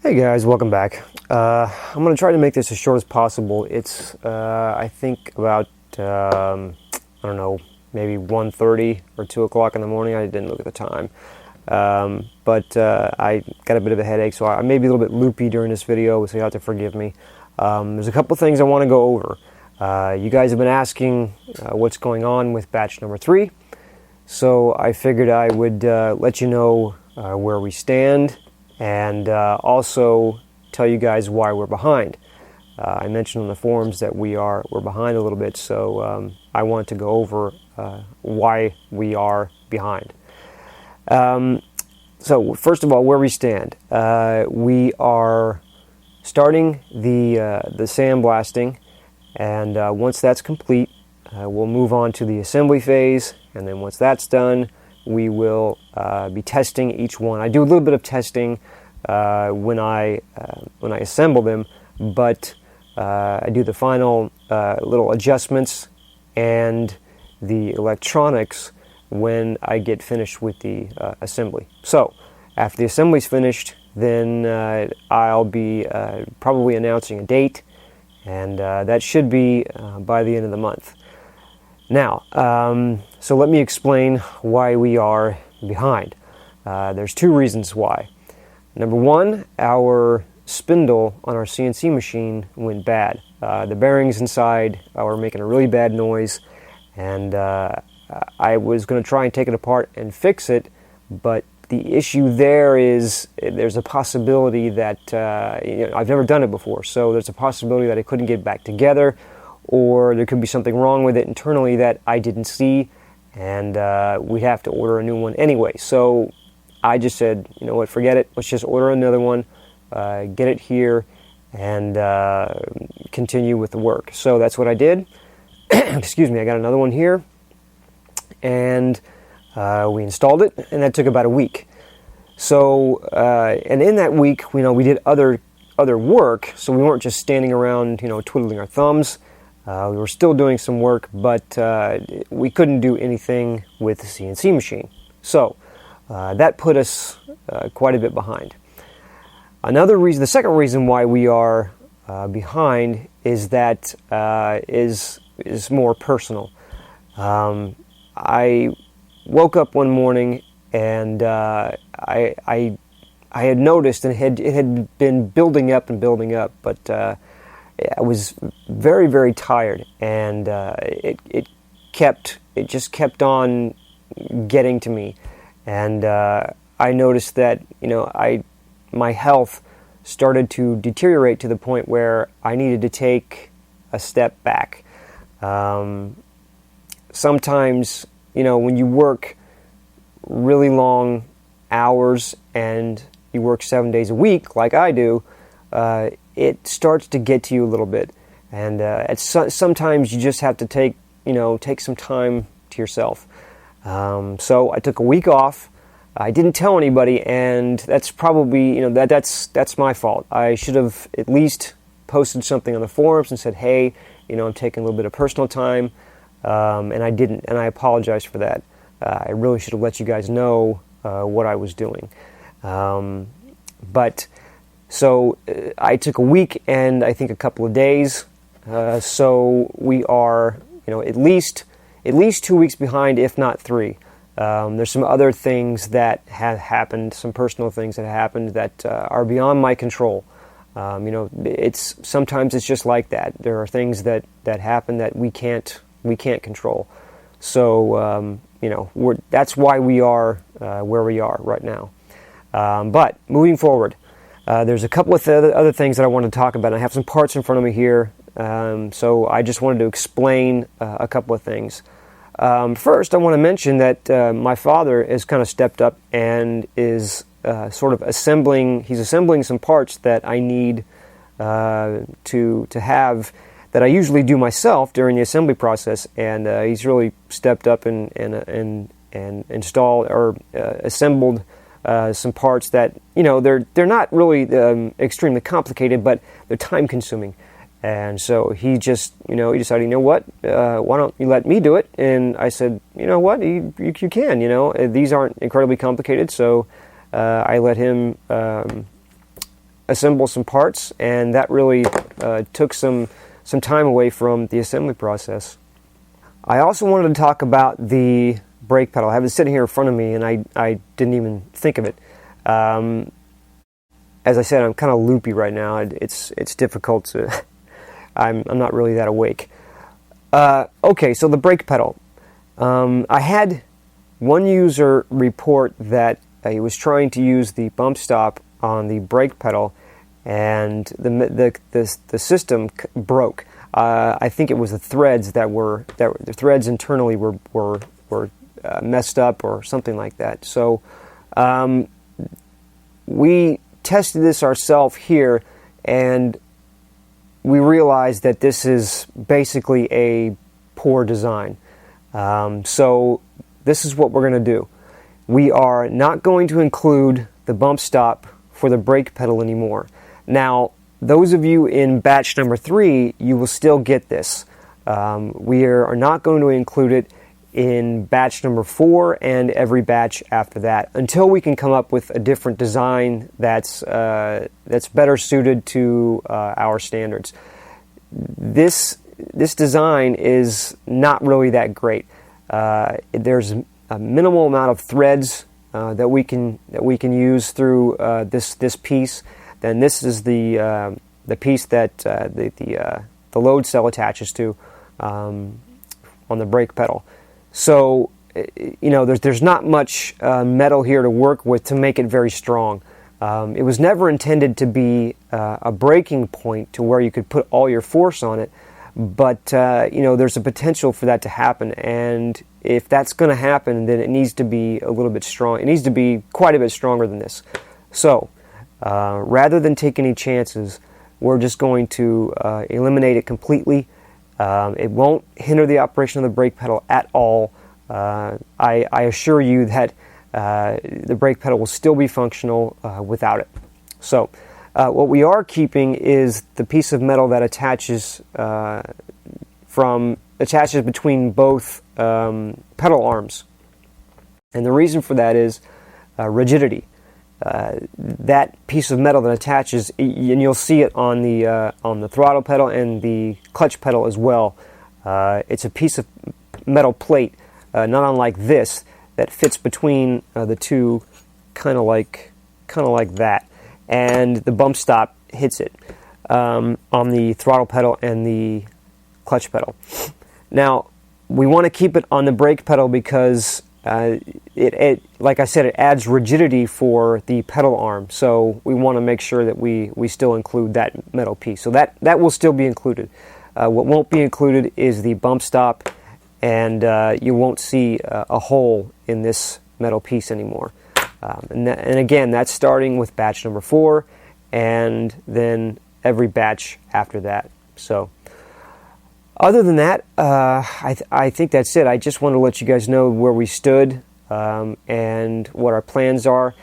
Hey guys, welcome back. I'm going to try to make this as short as possible. It's, I think, about, I don't know, maybe 1:30 or 2 o'clock in the morning. I didn't look at the time. But I got a bit of a headache, so I may be a little bit loopy during this video, so you have to forgive me. There's a couple things I want to go over. You guys have been asking what's going on with batch number 3, so I figured I would let you know where we stand, and also tell you guys why we're behind. I mentioned on the forums that we're behind a little bit, so I want to go over why we are behind. So first of all, where we stand. We are starting the sandblasting, and once that's complete, we'll move on to the assembly phase, and then once that's done, we will be testing each one. I do a little bit of testing when I assemble them, but I do the final little adjustments and the electronics when I get finished with the assembly. So after the assembly's finished, then I'll be probably announcing a date, and that should be by the end of the month. Now, so let me explain why we are behind. There's two reasons why. Number one, our spindle on our CNC machine went bad. The bearings inside were making a really bad noise, and I was going to try and take it apart and fix it, but the issue there is there's a possibility that I've never done it before, so there's a possibility that it couldn't get back together, or there could be something wrong with it internally that I didn't see, and we'd have to order a new one anyway. So I just said, you know what, forget it. Let's just order another one, get it here, and continue with the work. So that's what I did. Excuse me, I got another one here, and we installed it, and that took about a week. So, and in that week, we did other work, so we weren't just standing around, twiddling our thumbs. We were still doing some work, but we couldn't do anything with the CNC machine. So that put us quite a bit behind. The second reason why we are behind is that is more personal. I woke up one morning, and I had noticed, and it had been building up and building up, but I was very, very tired, and it just kept on getting to me, and I noticed that my health started to deteriorate to the point where I needed to take a step back. Sometimes, when you work really long hours and you work 7 days a week, like I do, it starts to get to you a little bit, and sometimes you just have to take some time to yourself. So I took a week off. I didn't tell anybody, and that's probably that's my fault. I should have at least posted something on the forums and said, hey, I'm taking a little bit of personal time, and I didn't, and I apologize for that. I really should have let you guys know what I was doing. So I took a week and I think a couple of days. So we are, at least 2 weeks behind, if not 3. There's some other things that have happened, some personal things that have happened that are beyond my control. Sometimes it's just like that. There are things that happen that we can't control. So that's why we are where we are right now. But moving forward, there's a couple of other things that I want to talk about. I have some parts in front of me here, so I just wanted to explain a couple of things. First, I want to mention that my father has kind of stepped up and is sort of assembling some parts that I need to have, that I usually do myself during the assembly process, and he's really stepped up and installed or assembled some parts that they're not really extremely complicated, but they're time consuming. And so he just he decided, what, why don't you let me do it? And I said, what, you can. These aren't incredibly complicated, so I let him assemble some parts, and that really took some time away from the assembly process. I also wanted to talk about the brake pedal. I have it sitting here in front of me, and I didn't even think of it. As I said, I'm kind of loopy right now. It's difficult to. I'm not really that awake. Okay, so the brake pedal. I had one user report that he was trying to use the bump stop on the brake pedal, and the system broke. I think it was the threads the threads internally were messed up or something like that. So we tested this ourselves here, and we realized that this is basically a poor design. So this is what we're going to do. We are not going to include the bump stop for the brake pedal anymore. Now, those of you in batch number 3, you will still get this. We are not going to include it in batch number 4 and every batch after that until we can come up with a different design that's better suited to our standards. This design is not really that great. There's a minimal amount of threads that we can use through this piece. Then this is the piece that the load cell attaches to on the brake pedal. So there's not much metal here to work with to make it very strong. It was never intended to be a breaking point to where you could put all your force on it, but there's a potential for that to happen, and if that's going to happen, then it needs to be a little bit strong. It needs to be quite a bit stronger than this. So rather than take any chances, we're just going to eliminate it completely. It won't hinder the operation of the brake pedal at all. I assure you that the brake pedal will still be functional without it. So what we are keeping is the piece of metal that attaches between both pedal arms. And the reason for that is rigidity. That piece of metal that attaches, and you'll see it on the throttle pedal and the clutch pedal as well. It's a piece of metal plate, not unlike this, that fits between the two, kind of like that, and the bump stop hits it on the throttle pedal and the clutch pedal. Now, we want to keep it on the brake pedal because it, like I said, it adds rigidity for the pedal arm. So we want to make sure that we still include that metal piece. So that will still be included. What won't be included is the bump stop, and you won't see a hole in this metal piece anymore. And again, that's starting with batch number 4, and then every batch after that. So other than that, I think that's it. I just want to let you guys know where we stood and what our plans are.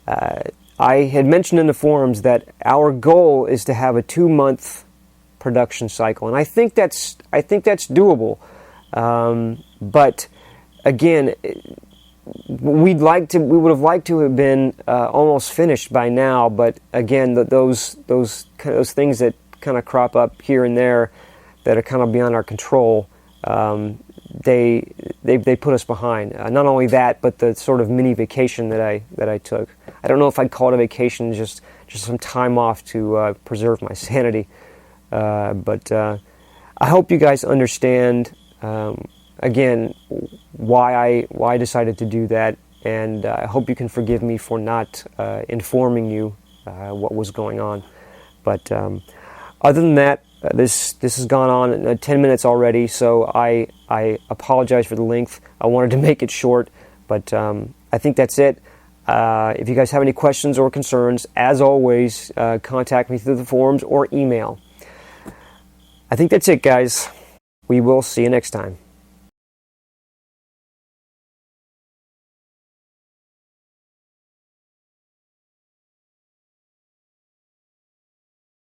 I had mentioned in the forums that our goal is to have a 2-month production cycle, and I think that's doable. But again, we would have liked to have been almost finished by now. But again, those things that kind of crop up here and there that are kind of beyond our control, they put us behind. Not only that, but the sort of mini vacation that I took. I don't know if I'd call it a vacation, just some time off to preserve my sanity. But I hope you guys understand again why I decided to do that, and I hope you can forgive me for not informing you what was going on. But other than that, this has gone on 10 minutes already, so I apologize for the length. I wanted to make it short, but I think that's it. If you guys have any questions or concerns, as always, contact me through the forums or email. I think that's it, guys. We will see you next time.